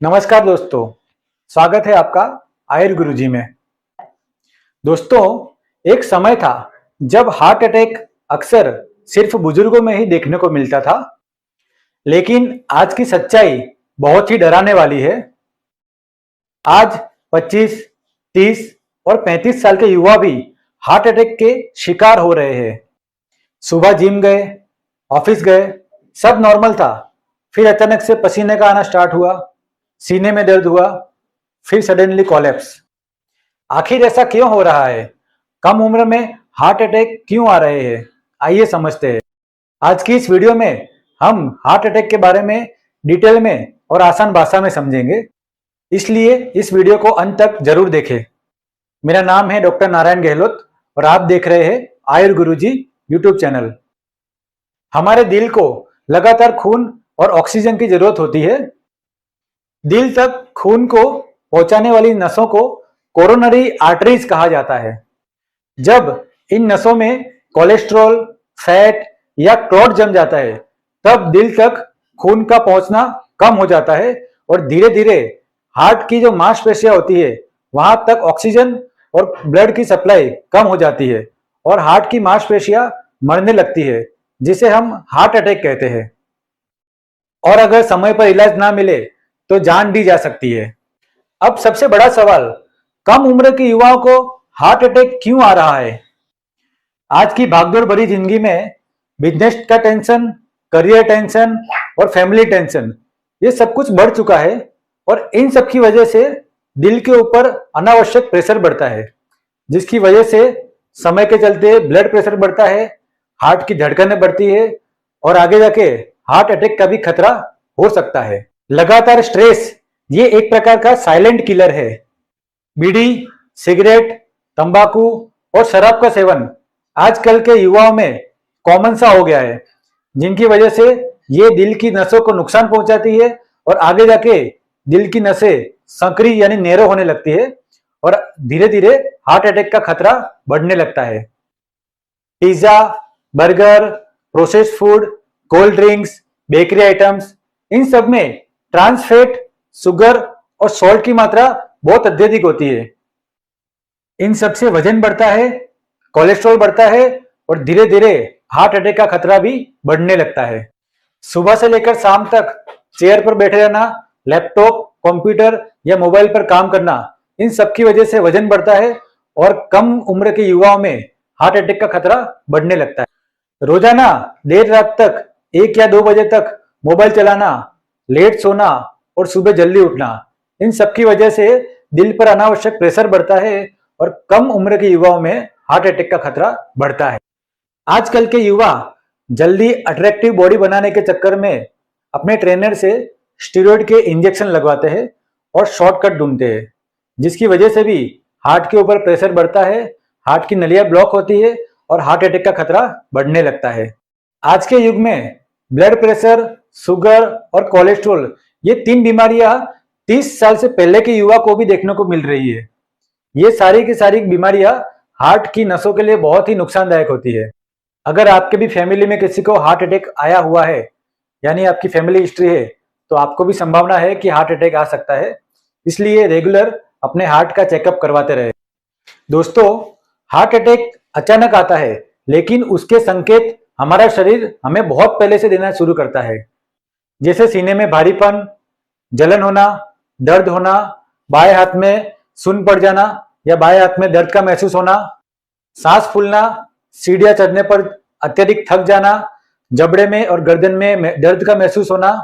नमस्कार दोस्तों, स्वागत है आपका आयुर गुरुजी में। दोस्तों, एक समय था जब हार्ट अटैक अक्सर सिर्फ बुजुर्गों में ही देखने को मिलता था, लेकिन आज की सच्चाई बहुत ही डराने वाली है। आज 25, 30 और 35 साल के युवा भी हार्ट अटैक के शिकार हो रहे हैं। सुबह जिम गए, ऑफिस गए, सब नॉर्मल था, फिर अचानक से पसीने का आना स्टार्ट हुआ, सीने में दर्द हुआ, फिर सडनली कोलैप्स। आखिर ऐसा क्यों हो रहा है? कम उम्र में हार्ट अटैक क्यों आ रहे हैं? आइए समझते हैं। आज की इस वीडियो में हम हार्ट अटैक के बारे में डिटेल में और आसान भाषा में समझेंगे, इसलिए इस वीडियो को अंत तक जरूर देखें। मेरा नाम है डॉक्टर नारायण गहलोत और आप देख रहे हैं आयुर गुरुजी यूट्यूब चैनल। हमारे दिल को लगातार खून और ऑक्सीजन की जरूरत होती है। दिल तक खून को पहुंचाने वाली नसों को कोरोनरी आर्टरीज कहा जाता है। जब इन नसों में कोलेस्ट्रॉल, फैट या क्लॉट जम जाता है, तब दिल तक खून का पहुंचना कम हो जाता है और धीरे धीरे हार्ट की जो मांसपेशियां होती है, वहां तक ऑक्सीजन और ब्लड की सप्लाई कम हो जाती है और हार्ट की मांसपेशियां मरने लगती है, जिसे हम हार्ट अटैक कहते हैं। और अगर समय पर इलाज ना मिले तो जान भी जा सकती है। अब सबसे बड़ा सवाल, कम उम्र के युवाओं को हार्ट अटैक क्यों आ रहा है? आज की भागदौड़ भरी जिंदगी में बिजनेस का टेंशन, करियर टेंशन और फैमिली टेंशन, ये सब कुछ बढ़ चुका है और इन सब की वजह से दिल के ऊपर अनावश्यक प्रेशर बढ़ता है, जिसकी वजह से समय के चलते ब्लड प्रेशर बढ़ता है, हार्ट की धड़कनें बढ़ती है और आगे जाके हार्ट अटैक का भी खतरा हो सकता है। लगातार स्ट्रेस ये एक प्रकार का साइलेंट किलर है। बीड़ी, सिगरेट, तंबाकू और शराब का सेवन आजकल के युवाओं में कॉमन सा हो गया है, जिनकी वजह से ये दिल की नसों को नुकसान पहुंचाती है और आगे जाके दिल की नसें संकरी यानी नैरो होने लगती है और धीरे धीरे हार्ट अटैक का खतरा बढ़ने लगता है। Pizza, burger, processed food, cold drinks, bakery items, इन सब में ट्रांस फैट, शुगर और सॉल्ट की मात्रा बहुत अत्यधिक होती है। इन सब से वजन बढ़ता है, कोलेस्ट्रॉल बढ़ता है और धीरे धीरे हार्ट अटैक का खतरा भी बढ़ने लगता है। सुबह से लेकर शाम तक चेयर पर बैठे रहना, लैपटॉप, कंप्यूटर या मोबाइल पर काम करना, इन सब की वजह से वजन बढ़ता है और कम उम्र के युवाओं में हार्ट अटैक का खतरा बढ़ने लगता है। रोजाना देर रात तक 1 या 2 बजे तक मोबाइल चलाना, लेट सोना और सुबह जल्दी उठना, इन सब की वजह से दिल पर अनावश्यक प्रेशर बढ़ता है और कम उम्र के युवाओं में हार्ट अटैक का खतरा बढ़ता है। आजकल के युवा जल्दी अट्रैक्टिव बॉडी बनाने के चक्कर में अपने ट्रेनर से स्टेरॉइड के इंजेक्शन लगवाते हैं और शॉर्टकट ढूंढते हैं, जिसकी वजह से भी हार्ट के ऊपर प्रेशर बढ़ता है, हार्ट की नलियां ब्लॉक होती है और हार्ट अटैक का खतरा बढ़ने लगता है। आज के युग में ब्लड प्रेशर, शुगर और कोलेस्ट्रॉल, ये 3 बीमारियां 30 साल से पहले के युवा को भी देखने को मिल रही है। ये सारी की सारी बीमारियां हार्ट की नसों के लिए बहुत ही नुकसानदायक होती है। अगर आपके भी फैमिली में किसी को हार्ट अटैक आया हुआ है, यानी आपकी फैमिली हिस्ट्री है, तो आपको भी संभावना है कि हार्ट अटैक आ सकता है, इसलिए रेगुलर अपने हार्ट का चेकअप करवाते रहे। दोस्तों, हार्ट अटैक अचानक आता है, लेकिन उसके संकेत हमारा शरीर हमें बहुत पहले से देना शुरू करता है, जैसे सीने में भारीपन, जलन होना, दर्द होना, बाएं हाथ में सुन्न पड़ जाना या बाएं हाथ में दर्द का महसूस होना, सांस फूलना, सीढ़ियां चढ़ने पर अत्यधिक थक जाना, जबड़े में और गर्दन में दर्द का महसूस होना।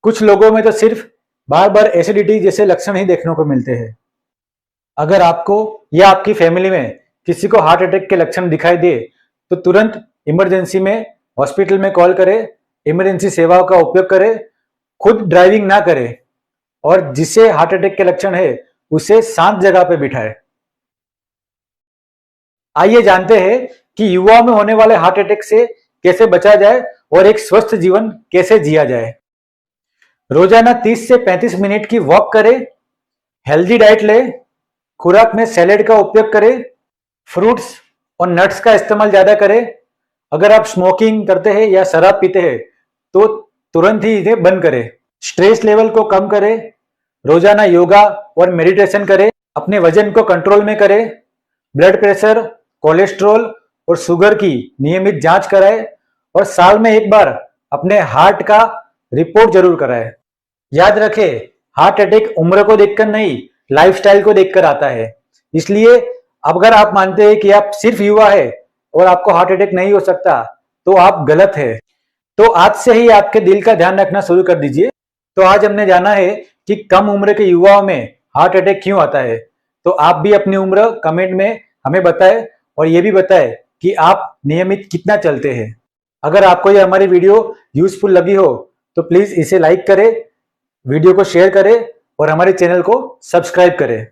कुछ लोगों में तो सिर्फ बार बार एसिडिटी जैसे लक्षण ही देखने को मिलते हैं। अगर आपको या आपकी फैमिली में किसी को हार्ट अटैक के लक्षण दिखाई दे तो तुरंत इमरजेंसी में हॉस्पिटल में कॉल करें, इमरजेंसी सेवाओं का उपयोग करें, खुद ड्राइविंग ना करें और जिसे हार्ट अटैक के लक्षण है उसे शांत जगह पे बिठाएं। आइए जानते हैं कि युवाओं में होने वाले हार्ट अटैक से कैसे बचा जाए और एक स्वस्थ जीवन कैसे जिया जाए। रोजाना 30 से 35 मिनट की वॉक करें, हेल्दी डाइट लें, खुराक में सैलेड का उपयोग करें, फ्रूट्स और नट्स का इस्तेमाल ज्यादा करें। अगर आप स्मोकिंग करते हैं या शराब पीते हैं तो तुरंत ही इन्हें बंद करें। स्ट्रेस लेवल को कम करें, रोजाना योगा और मेडिटेशन करें, अपने वजन को कंट्रोल में करें, ब्लड प्रेशर, कोलेस्ट्रॉल और शुगर की नियमित जांच कराएं और साल में एक बार अपने हार्ट का रिपोर्ट जरूर कराएं। याद रखें, हार्ट अटैक उम्र को देखकर नहीं, लाइफस्टाइल को देखकर आता है। इसलिए अगर आप मानते हैं कि आप सिर्फ युवा है और आपको हार्ट अटैक नहीं हो सकता, तो आप गलत है। तो आज से ही आपके दिल का ध्यान रखना शुरू कर दीजिए। तो आज हमने जाना है कि कम उम्र के युवाओं में हार्ट अटैक क्यों आता है। तो आप भी अपनी उम्र कमेंट में हमें बताएं और ये भी बताएं कि आप नियमित कितना चलते हैं। अगर आपको ये हमारी वीडियो यूजफुल लगी हो तो प्लीज इसे लाइक करें, वीडियो को शेयर करें और हमारे चैनल को सब्सक्राइब करें।